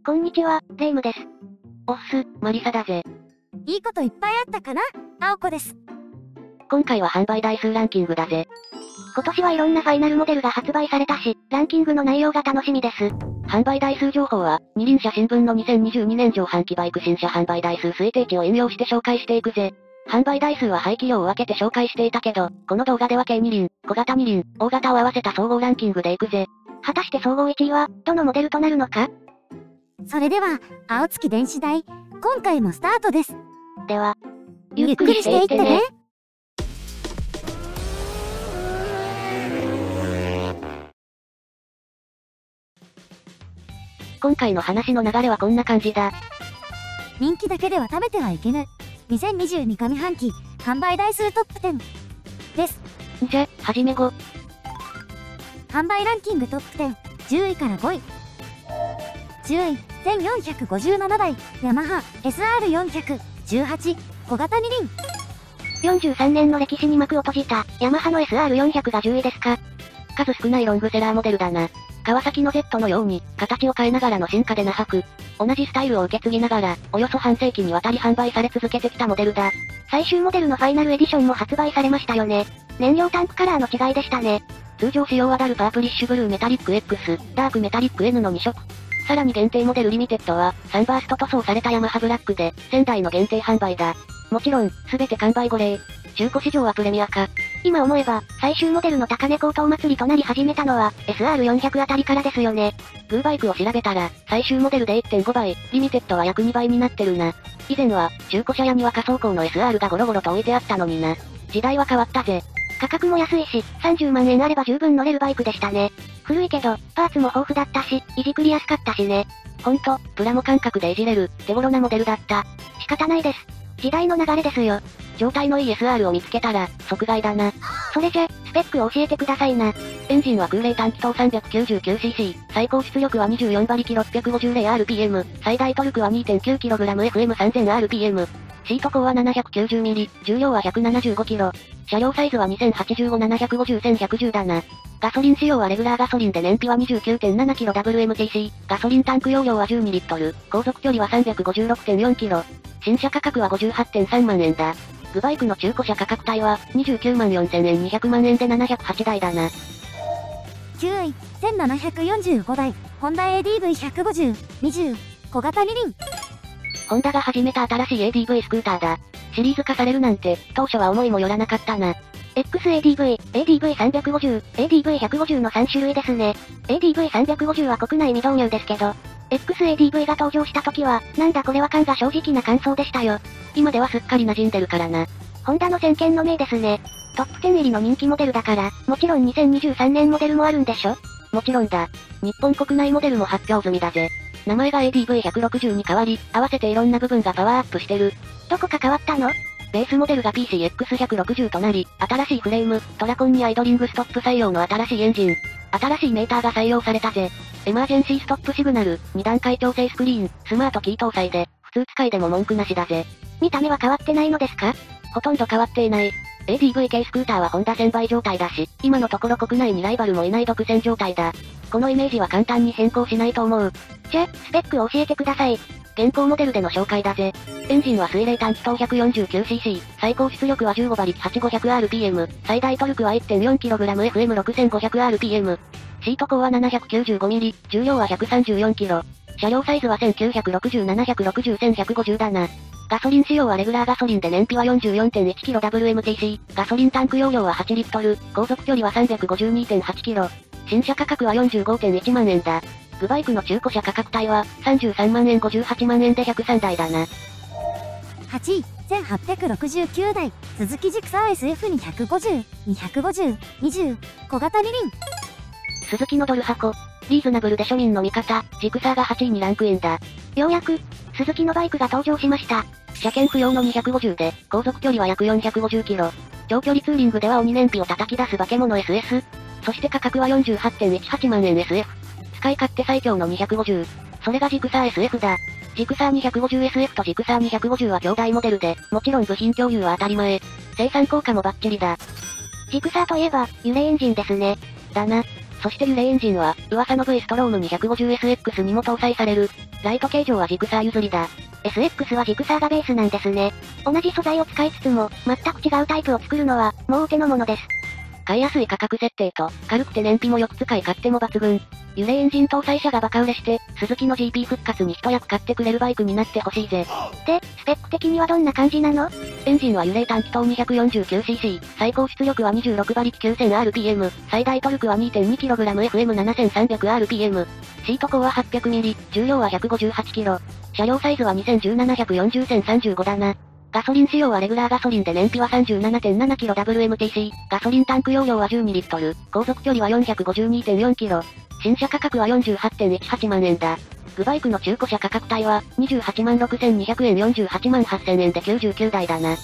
こんにちは、レイムです。おっす、マリサだぜ。いいこといっぱいあったかな？青子です。今回は販売台数ランキングだぜ。今年はいろんなファイナルモデルが発売されたし、ランキングの内容が楽しみです。販売台数情報は、二輪車新聞の2022年上半期バイク新車販売台数推定値を引用して紹介していくぜ。販売台数は排気量を分けて紹介していたけど、この動画では軽二輪、小型二輪、大型を合わせた総合ランキングでいくぜ。果たして総合1位は、どのモデルとなるのか？それでは、青月電子台、今回もスタートです。では、ゆっくりしていってね。今回の話の流れはこんな感じだ。人気だけでは食べてはいけぬ。2022上半期、販売台数トップ10です。じゃ、はじめご。販売ランキングトップ10、10位から5位。10位、1457台、ヤマハ SR400、18、小型二輪。43年の歴史に幕を閉じた、ヤマハの SR400 が10位ですか。数少ないロングセラーモデルだな。川崎の Z のように、形を変えながらの進化でなく、同じスタイルを受け継ぎながら、およそ半世紀にわたり販売され続けてきたモデルだ。最終モデルのファイナルエディションも発売されましたよね。燃料タンクカラーの違いでしたね。通常仕様はダルパープリッシュブルーメタリック X、ダークメタリック N の2色。さらに限定モデルリミテッドは、サンバースト塗装されたヤマハブラックで、1000台の限定販売だ。もちろん、すべて完売後例。中古市場はプレミア化。今思えば、最終モデルの高値高騰祭りとなり始めたのは、SR400 あたりからですよね。グーバイクを調べたら、最終モデルで 1.5 倍、リミテッドは約2倍になってるな。以前は、中古車屋には仮想工の SR がゴロゴロと置いてあったのにな。時代は変わったぜ。価格も安いし、30万円あれば十分乗れるバイクでしたね。古いけど、パーツも豊富だったし、いじくりやすかったしね。ほんと、プラモ感覚でいじれる、手頃なモデルだった。仕方ないです。時代の流れですよ。状態のいい SR を見つけたら、即買いだな。それじゃ、スペックを教えてくださいな。エンジンは空冷単気筒 399cc、最高出力は24馬力 650rpm、最大トルクは 2.9kgfm3000rpm。シート高は 790mm、重量は 175kg。車両サイズは 2085-750-1110だな。ガソリン仕様はレギュラーガソリンで燃費は 29.7kgWMTC、ガソリンタンク容量は12リットル、航続距離は 356.4km。新車価格は 58.3 万円だ。グバイクの中古車価格帯は、29万4000円200万円で708台だな。9位、1745台、ホンダ ADV150、20、小型二輪。ホンダが始めた新しい ADV スクーターだ。シリーズ化されるなんて、当初は思いもよらなかったな。XADV、ADV350、ADV150 の3種類ですね。ADV350 は国内未導入ですけど、XADV が登場した時は、なんだこれは感が正直な感想でしたよ。今ではすっかり馴染んでるからな。ホンダの先見の明ですね。トップ10入りの人気モデルだから、もちろん2023年モデルもあるんでしょ？もちろんだ。日本国内モデルも発表済みだぜ。名前が ADV160 に変わり、合わせていろんな部分がパワーアップしてる。どこか変わったの？ベースモデルが PCX160 となり、新しいフレーム、トラコンにアイドリングストップ採用の新しいエンジン、新しいメーターが採用されたぜ。エマージェンシーストップシグナル、2段階調整スクリーン、スマートキー搭載で、普通使いでも文句なしだぜ。見た目は変わってないのですか？ほとんど変わっていない。ADV 系スクーターはホンダ1000倍状態だし、今のところ国内にライバルもいない独占状態だ。このイメージは簡単に変更しないと思う。じゃ、スペックを教えてください。現行モデルでの紹介だぜ。エンジンは水冷単気筒 149cc、最高出力は15馬力 8500rpm、最大トルクは 1.4kgfm3500rpm。シート高は 795mm、重量は 134kg。車両サイズは1960-760-1150だな。ガソリン仕様はレギュラーガソリンで燃費は 44.1kgWMTC、ガソリンタンク容量は8リットル、航続距離は 352.8km。新車価格は 45.1 万円だ。グバイクの中古車価格帯は、33万円58万円で103台だな。8位、1869台、鈴木ジクサー SF250、250、20、小型二輪。鈴木のドル箱。リーズナブルで庶民の味方、ジクサーが8位にランクインだ。ようやく、鈴木のバイクが登場しました。車検不要の250で、航続距離は約450キロ。長距離ツーリングでは鬼燃費を叩き出す化け物 SS。そして価格は 48.18 万円 SF。使い勝手最強の250。それがジクサー SF だ。ジクサー 250SF とジクサー250は兄弟モデルで、もちろん部品共有は当たり前。生産効果もバッチリだ。ジクサーといえば、ユレエンジンですね。だな。そしてユレエンジンは、噂の V ストローム 250SX にも搭載される。ライト形状はジクサー譲りだ。SX はジクサーがベースなんですね。同じ素材を使いつつも、全く違うタイプを作るのは、もうお手の物です。買いやすい価格設定と、軽くて燃費もよく使い勝手も抜群。揺れエンジン搭載車がバカ売れして、スズキの GP 復活に一役買ってくれるバイクになってほしいぜ。で、スペック的にはどんな感じなの？エンジンは揺れ単気筒 249cc、最高出力は26馬力 9000rpm、最大トルクは 2.2kg/FM7300rpm。シート高は 800mm、重量は 158kg。車両サイズは 2017-140-1035だな。ガソリン仕様はレギュラーガソリンで燃費は 37.7kg/WMTC、ガソリンタンク容量は12リットル、航続距離は 452.4km。新車価格は 48.18 万円だ。グバイクの中古車価格帯は、28万6200円48万8000円で99台だな。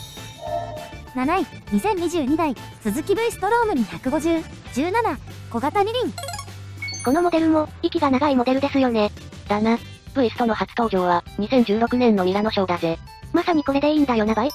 7位、2022台、スズキ V ストロームに150、17、小型二輪。このモデルも、息が長いモデルですよね。だな。V ストの初登場は、2016年のミラノショーだぜ。まさにこれでいいんだよなバイ。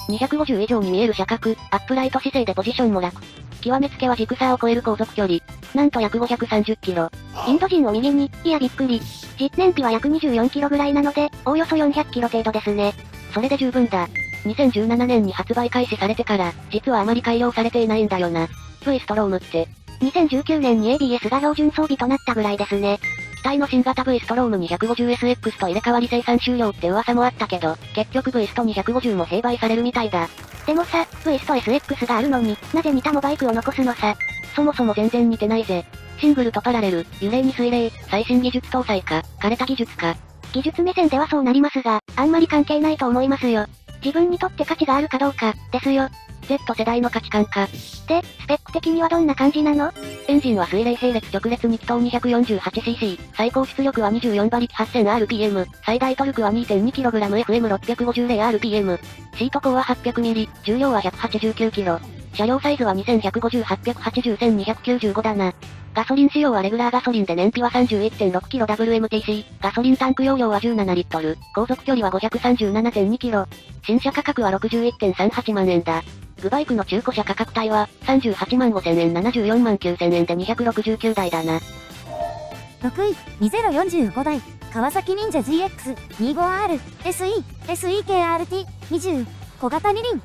250以上に見える車格、アップライト姿勢でポジションも楽。極めつけはジクサーを超える航続距離。なんと約530キロ。インド人を右に、いやびっくり。実燃費は約24キロぐらいなので、おおよそ400キロ程度ですね。それで十分だ。2017年に発売開始されてから、実はあまり改良されていないんだよな。V ストロームって。2019年に ABS が標準装備となったぐらいですね。機体の新型 V ストローム 250SX と入れ替わり生産終了って噂もあったけど、結局 V スト250も併売されるみたいだ。でもさ、V スト SX があるのに、なぜ似たモバイクを残すのさ。そもそも全然似てないぜ。シングルとパラレル、揺れに水冷、最新技術搭載か、枯れた技術か。技術目線ではそうなりますが、あんまり関係ないと思いますよ。自分にとって価値があるかどうか、ですよ。Z 世代の価値観か。で、スペック的にはどんな感じなの？エンジンは水冷並列直列2気筒 248cc、最高出力は24馬力 8000rpm、最大トルクは 2.2kg/FM650rpm。シート高は 800mm、重量は 189kg。車両サイズは2508801295だな。ガソリン仕様はレギュラーガソリンで燃費は 31.6kg/WMTC、ガソリンタンク容量は17リットル、航続距離は 537.2km。新車価格は 61.38 万円だ。グバイクの中古車価格帯は、38万5000円74万9000円で269台だな。6位、2045台、川崎忍者 GX25R、SE、SEKRT、20、小型二輪。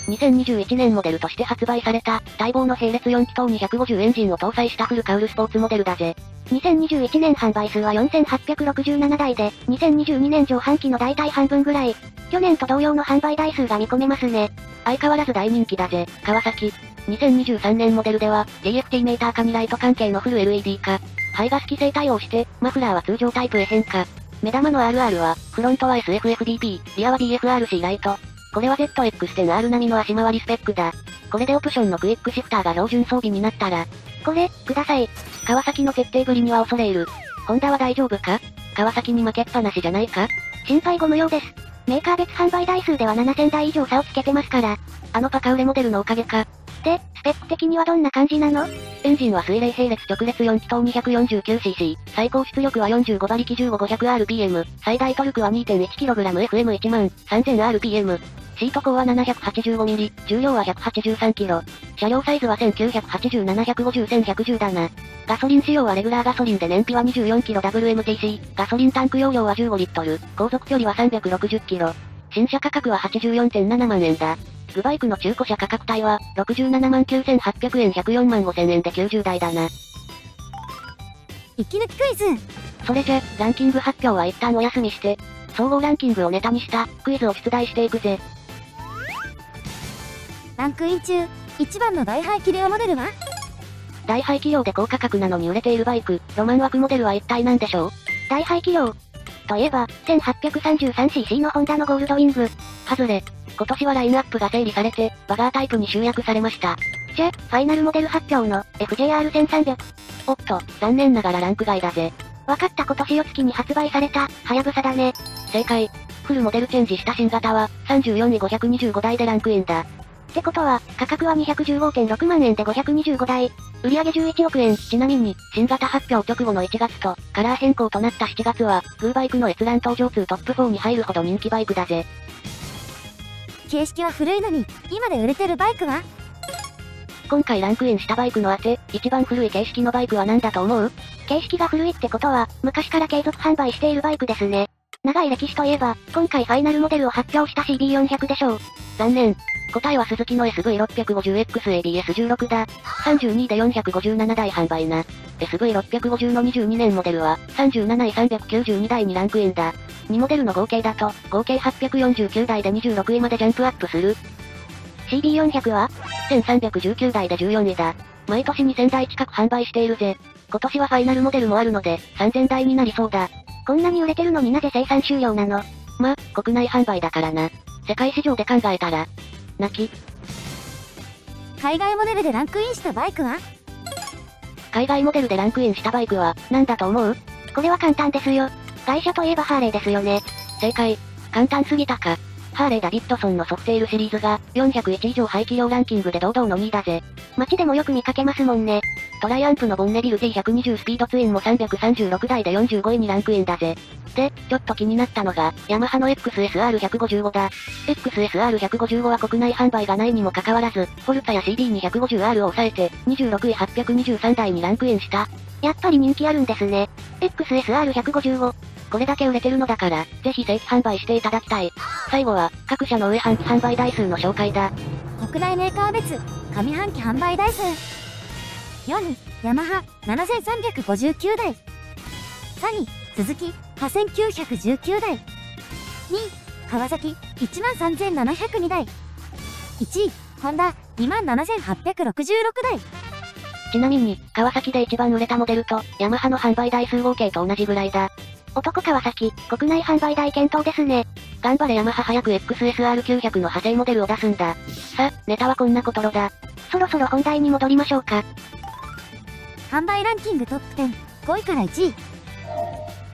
2021年モデルとして発売された、待望の並列4気筒250エンジンを搭載したフルカウルスポーツモデルだぜ。2021年販売数は4867台で、2022年上半期の大体半分ぐらい。去年と同様の販売台数が見込めますね。相変わらず大人気だぜ、川崎。2023年モデルでは、JFT メーター化にライト関係のフル LED 化。排ガス規制対応して、マフラーは通常タイプへ変化。目玉の RR は、フロントは SFFDP、リアは DFRC ライト。これは ZX-10R 並みの足回りスペックだ。これでオプションのクイックシフターが標準装備になったら、これ、ください。川崎の徹底ぶりには恐れ入る。ホンダは大丈夫か？川崎に負けっぱなしじゃないか？心配ご無用です。メーカー別販売台数では7000台以上差をつけてますから。あのパカ売れモデルのおかげか。で、スペック的にはどんな感じなの？エンジンは水冷並列直列4気筒 249cc、最高出力は45馬力 15500rpm、最大トルクは 2.1kg/FM1 万 3000rpm。シート高は 785mm、重量は 183kg。車両サイズは1980-750-1110だな。ガソリン仕様はレギュラーガソリンで燃費は 24kg/WMTC、ガソリンタンク容量は15リットル、航続距離は 360km。新車価格は 84.7 万円だ。グバイクの中古車価格帯は、67万9800円104万5000円で90台だな。息抜きクイズ。それじゃ、ランキング発表は一旦お休みして、総合ランキングをネタにしたクイズを出題していくぜ。ランクイン中、一番の大排気量モデルは？大排気量で高価格なのに売れているバイク、ロマン枠モデルは一体何でしょう？大排気量。といえば、1833cc のホンダのゴールドウィング。外れ。今年はラインナップが整理されて、バガータイプに集約されました。じゃ、ファイナルモデル発表の FJR1300。おっと、残念ながらランク外だぜ。わかった今年4月に発売された、はやぶさだね。正解。フルモデルチェンジした新型は、34位525台でランクインだ。ってことは、価格は 215.6 万円で525台。売上11億円。ちなみに、新型発表直後の1月と、カラー変更となった7月は、グーバイクの閲覧登場数トップ4に入るほど人気バイクだぜ。形式は古いのに、今で売れてるバイクは？今回ランクインしたバイクの一番古い形式のバイクは何だと思う？形式が古いってことは、昔から継続販売しているバイクですね。長い歴史といえば、今回ファイナルモデルを発表した CB400 でしょう。残念。答えはスズキの SV650XABS16 だ。32で457台販売な。SV650 の22年モデルは、37位392台にランクインだ。2モデルの合計だと、合計849台で26位までジャンプアップする。CB400 は 1319台で14位だ。毎年2000台近く販売しているぜ。今年はファイナルモデルもあるので、3000台になりそうだ。こんなに売れてるのになぜ生産終了なの？ま、国内販売だからな。世界市場で考えたら、泣き。海外モデルでランクインしたバイクは？海外モデルでランクインしたバイクは、何だと思う？これは簡単ですよ。外車といえばハーレーですよね。正解。簡単すぎたか。ハーレー・ダビッドソンのソフテールシリーズが、401以上排気量ランキングで堂々の2位だぜ。街でもよく見かけますもんね。トライアンプのボンネビル T120 スピードツインも336台で45位にランクインだぜ。で、ちょっと気になったのが、ヤマハの XSR155 だ。XSR155 は国内販売がないにもかかわらず、フォルツァや CD250R を抑えて、26位823台にランクインした。やっぱり人気あるんですね。XSR155。これだけ売れてるのだから、ぜひ正規販売していただきたい。最後は、各社の上半期販売台数の紹介だ。国内メーカー別、上半期販売台数。4位、ヤマハ、7359台。3位、スズキ、8919台。2位、川崎、13702台。1位、ホンダ、27866台。ちなみに、川崎で一番売れたモデルと、ヤマハの販売台数合計と同じぐらいだ。男川崎、国内販売台検討ですね。頑張れヤマハ早く XSR900 の派生モデルを出すんだ。さ、ネタはこんなことろだ。そろそろ本題に戻りましょうか。販売ランキングトップ10、5位から1位。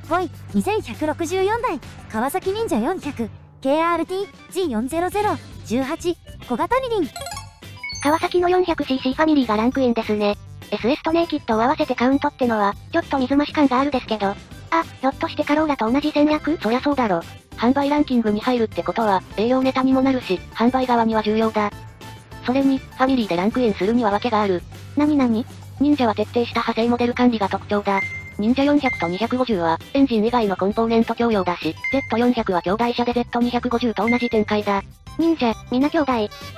5位、2164台、川崎忍者400、KRT、G400、18、小型二輪。川崎の 400cc ファミリーがランクインですね。SS とネイキッドを合わせてカウントってのは、ちょっと水増し感があるですけど。あ、ひょっとしてカローラと同じ戦略？そりゃそうだろ。販売ランキングに入るってことは、営業ネタにもなるし、販売側には重要だ。それに、ファミリーでランクインするには訳がある。何？忍者は徹底した派生モデル管理が特徴だ。忍者400と250は、エンジン以外のコンポーネント共用だし、Z400 は兄弟車で Z250 と同じ展開だ。忍者、皆兄弟。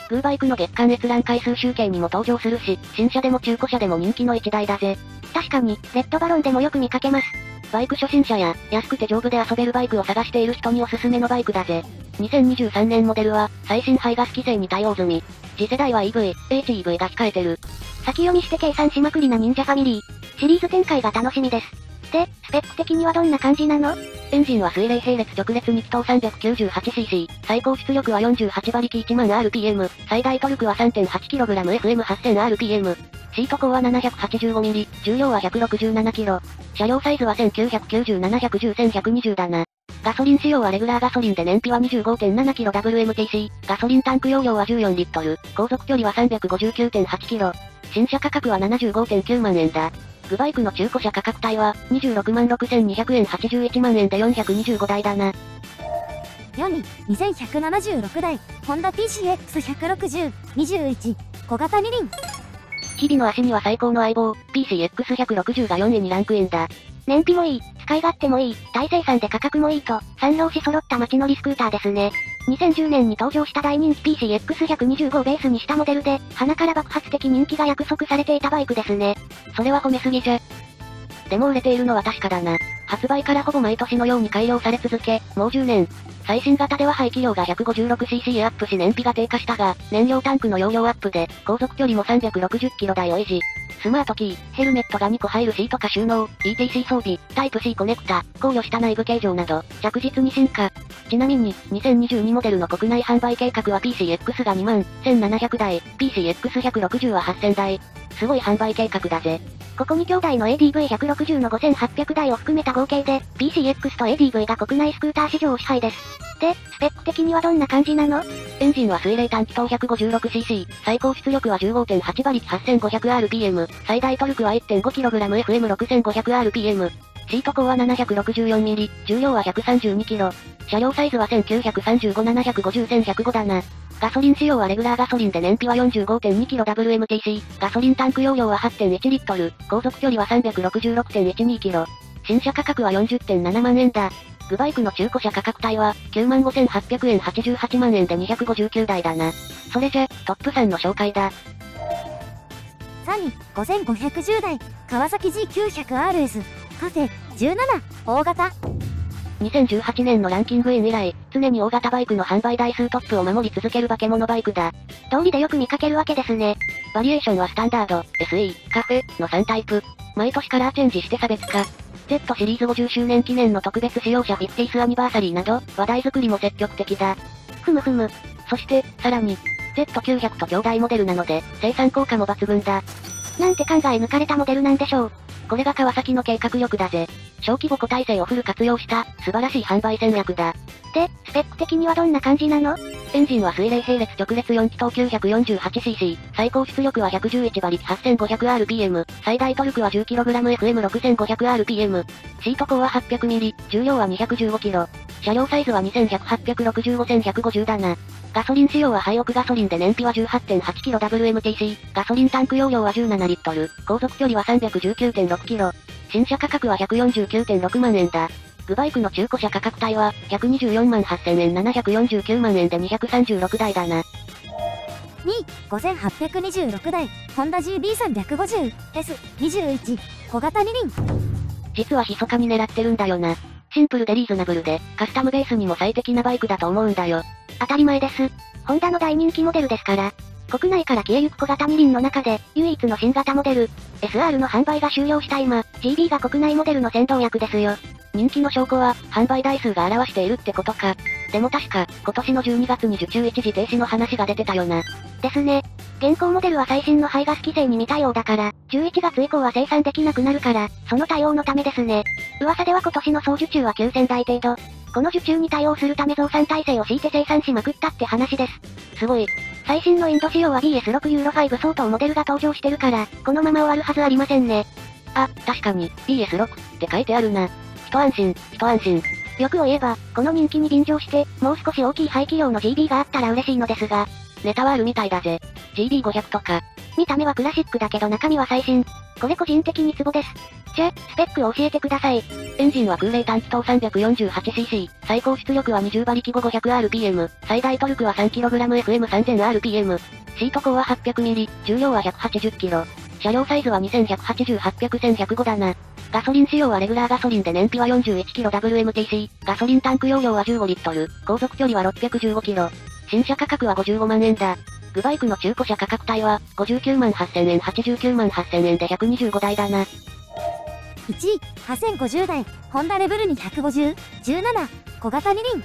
グーバイクの月間閲覧回数集計にも登場するし、新車でも中古車でも人気の一台だぜ。確かに、レッドバロンでもよく見かけます。バイク初心者や、安くて丈夫で遊べるバイクを探している人におすすめのバイクだぜ。2023年モデルは、最新排ガス規制に対応済み。次世代は EV、HEV が控えてる。先読みして計算しまくりな忍者ファミリー。シリーズ展開が楽しみです。で、スペック的にはどんな感じなの？エンジンは水冷並列直列2気筒 398cc、最高出力は48馬力 10,000rpm、最大トルクは 3.8kg/FM8000rpm。シート高は 785mm、重量は 167kg。車両サイズは1990-710-1120だな。ガソリン仕様はレギュラーガソリンで燃費は 25.7kg/WMTC、ガソリンタンク容量は14リットル、航続距離は 359.8km。新車価格は 75.9万円だ。グバイクの中古車価格帯は、266,200円81万円で425台だな。4位、2176台、ホンダ PCX160、21、小型二輪。日々の足には最高の相棒、PCX160 が4位にランクインだ。燃費もいい、使い勝手もいい、大生産で価格もいいと、3拍子揃った街乗りスクーターですね。2010年に登場した大人気 PCX125 をベースにしたモデルで、鼻から爆発的人気が約束されていたバイクですね。それは褒めすぎじゃ。でも売れているのは確かだな。発売からほぼ毎年のように改良され続け、もう10年。最新型では排気量が 156cc へアップし燃費が低下したが、燃料タンクの容量アップで、航続距離も 360km 台を維持。スマートキー、ヘルメットが2個入るシートか収納、ETC 装備、タイプ C コネクタ、考慮した内部形状など、着実に進化。ちなみに、2022モデルの国内販売計画は PCX が21,700台、PCX160 は8,000台。すごい販売計画だぜ。ここ2兄弟の ADV160 の5,800台を含めた合計で、PCX と ADV が国内スクーター市場を支配です。で、スペック的にはどんな感じなの？エンジンは水冷単気筒 156cc、最高出力は 15.8 馬力 8500rpm、最大トルクは 1.5kg/FM6500rpm。シート高は 764mm、重量は 132kg。車両サイズは1935-750-1105だな。ガソリン仕様はレギュラーガソリンで燃費は 45.2kWMTC、ガソリンタンク容量は 8.1 リットル、航続距離は 366.12 キロ。新車価格は 40.7 万円だ。グバイクの中古車価格帯は、95,800円88万円で259台だな。それじゃ、トップ3の紹介だ。3位、5510台、川崎 G900RS、カフェ、17、大型。2018年のランキングイン以来、常に大型バイクの販売台数トップを守り続ける化け物バイクだ。通りでよく見かけるわけですね。バリエーションはスタンダード、SE、カフェの3タイプ。毎年カラーチェンジして差別化。Z シリーズ50周年記念の特別仕様車 50th アニバーサリーなど、話題作りも積極的だ。ふむふむ。そして、さらに、Z900 と兄弟モデルなので、生産効果も抜群だ。なんて考え抜かれたモデルなんでしょう。これが川崎の計画力だぜ。小規模個体制をフル活用した、素晴らしい販売戦略だ。で、スペック的にはどんな感じなの？エンジンは水冷並列直列4気筒 948cc、最高出力は111馬力 8500rpm、最大トルクは 10kgfm6500rpm、シート高は 800mm、重量は 215kg、車両サイズは2100/865,150だな。ガソリン仕様はハイオクガソリンで燃費は 18.8kWMTC、ガソリンタンク容量は17リットル、航続距離は 319.6km、新車価格は 149.6 万円だ。グバイクの中古車価格帯は、124万8000円749万円で236台だな。2位、5826台、ホンダ GB350、S21、小型二輪。実は密かに狙ってるんだよな。シンプルでリーズナブルで、カスタムベースにも最適なバイクだと思うんだよ。当たり前です。ホンダの大人気モデルですから。国内から消えゆく小型二輪の中で、唯一の新型モデル、SR の販売が終了した今、GB が国内モデルの先導役ですよ。人気の証拠は、販売台数が表しているってことか。でも確か、今年の12月に受注一時停止の話が出てたよな。ですね。現行モデルは最新の排ガス規制に未対応だから、11月以降は生産できなくなるから、その対応のためですね。噂では今年の総受注は9000台程度。この受注に対応するため増産体制を敷いて生産しまくったって話です。すごい。最新のインド仕様は BS6 ユーロ5相当モデルが登場してるから、このまま終わるはずありませんね。あ、確かに、BS6 って書いてあるな。一安心、一安心。欲を言えば、この人気に便乗して、もう少し大きい排気量の GB があったら嬉しいのですが、ネタはあるみたいだぜ。GB500 とか。見た目はクラシックだけど中身は最新。これ個人的にツボです。じゃ、スペックを教えてください。エンジンは空冷単気筒 348cc、最高出力は20馬力 500rpm、最大トルクは 3kgfm3000rpm、シート高は 800mm、重量は 180kg、車両サイズは2808×1105だな。ガソリン仕様はレギュラーガソリンで燃費は 41kWMTC、ガソリンタンク容量は15リットル、航続距離は 615km、新車価格は55万円だ。グバイクの中古車価格帯は、59万8000円89万8000円で125台だな。1位、8050台、ホンダレブルに150、17、小型二輪。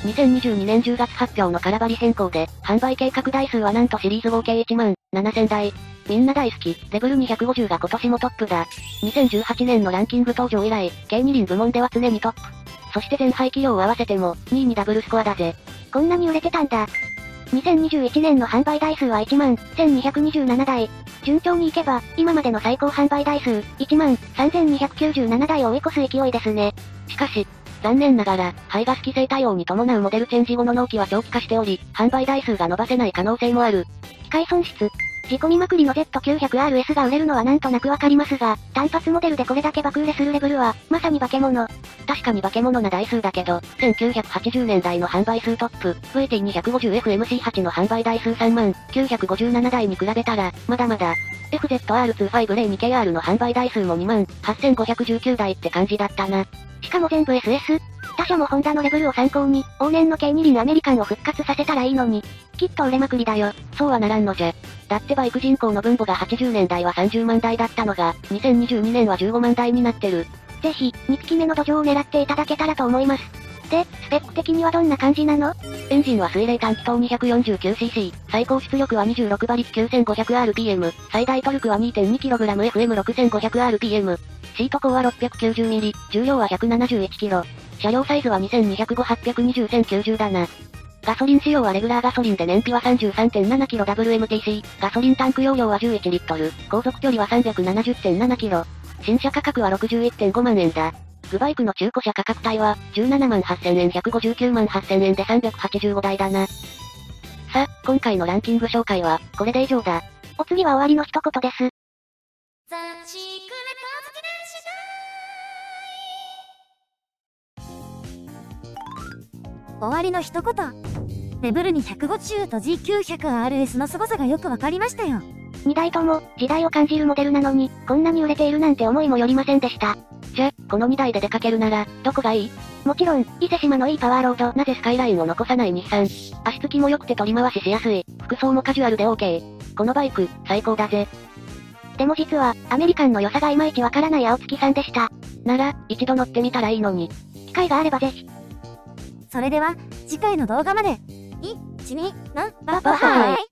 2022年10月発表の空張り変更で、販売計画台数はなんとシリーズ合計1万7000台。みんな大好き、レブルに150が今年もトップだ。2018年のランキング登場以来、軽二輪部門では常にトップ。そして全排気量を合わせても、2位にダブルスコアだぜ。こんなに売れてたんだ。2021年の販売台数は1万1227台。順調にいけば、今までの最高販売台数、1万3297台を追い越す勢いですね。しかし、残念ながら、排ガス規制対応に伴うモデルチェンジ後の納期は長期化しており、販売台数が伸ばせない可能性もある。機械損失。仕込みまくりの Z900RS が売れるのはなんとなくわかりますが、単発モデルでこれだけ爆売れするレベルは、まさに化け物。確かに化け物な台数だけど、1980年代の販売数トップ、VT250FMC8 の販売台数3万957台に比べたら、まだまだ、FZR25002KR の販売台数も2万8519台って感じだったな。しかも全部 SS？他社もホンダのレベルを参考に、往年の軽二輪アメリカンを復活させたらいいのに、きっと売れまくりだよ。そうはならんのじゃ。だってバイク人口の分母が80年代は30万台だったのが、2022年は15万台になってる。ぜひ、2匹目の土壌を狙っていただけたらと思います。で、スペック的にはどんな感じなの？エンジンは水冷単気筒 249cc、最高出力は26馬力 9500rpm、最大トルクは 2.2kgfm6500rpm、シート高は 690mm、重量は 171kg、車両サイズは2200/820/1090だな。ガソリン仕様はレギュラーガソリンで燃費は 33.7kWMTC、ガソリンタンク容量は11リットル、航続距離は 370.7km、新車価格は 61.5 万円だ。グバイクの中古車価格帯は、17万8000円159万8000円で385台だな。さあ、今回のランキング紹介は、これで以上だ。お次は終わりの一言です。終わりの一言。レベルに150と G900RS の凄さがよくわかりましたよ。2台とも、時代を感じるモデルなのに、こんなに売れているなんて思いもよりませんでした。じゃ、この2台で出かけるなら、どこがいい？もちろん、伊勢志摩のいいパワーロード。なぜスカイラインを残さない日産？足つきも良くて取り回ししやすい。服装もカジュアルで OK。このバイク、最高だぜ。でも実は、アメリカンの良さがいまいちわからない青月さんでした。なら、一度乗ってみたらいいのに。機会があればぜひ。それでは、次回の動画まで。1、2、3、バイバイ。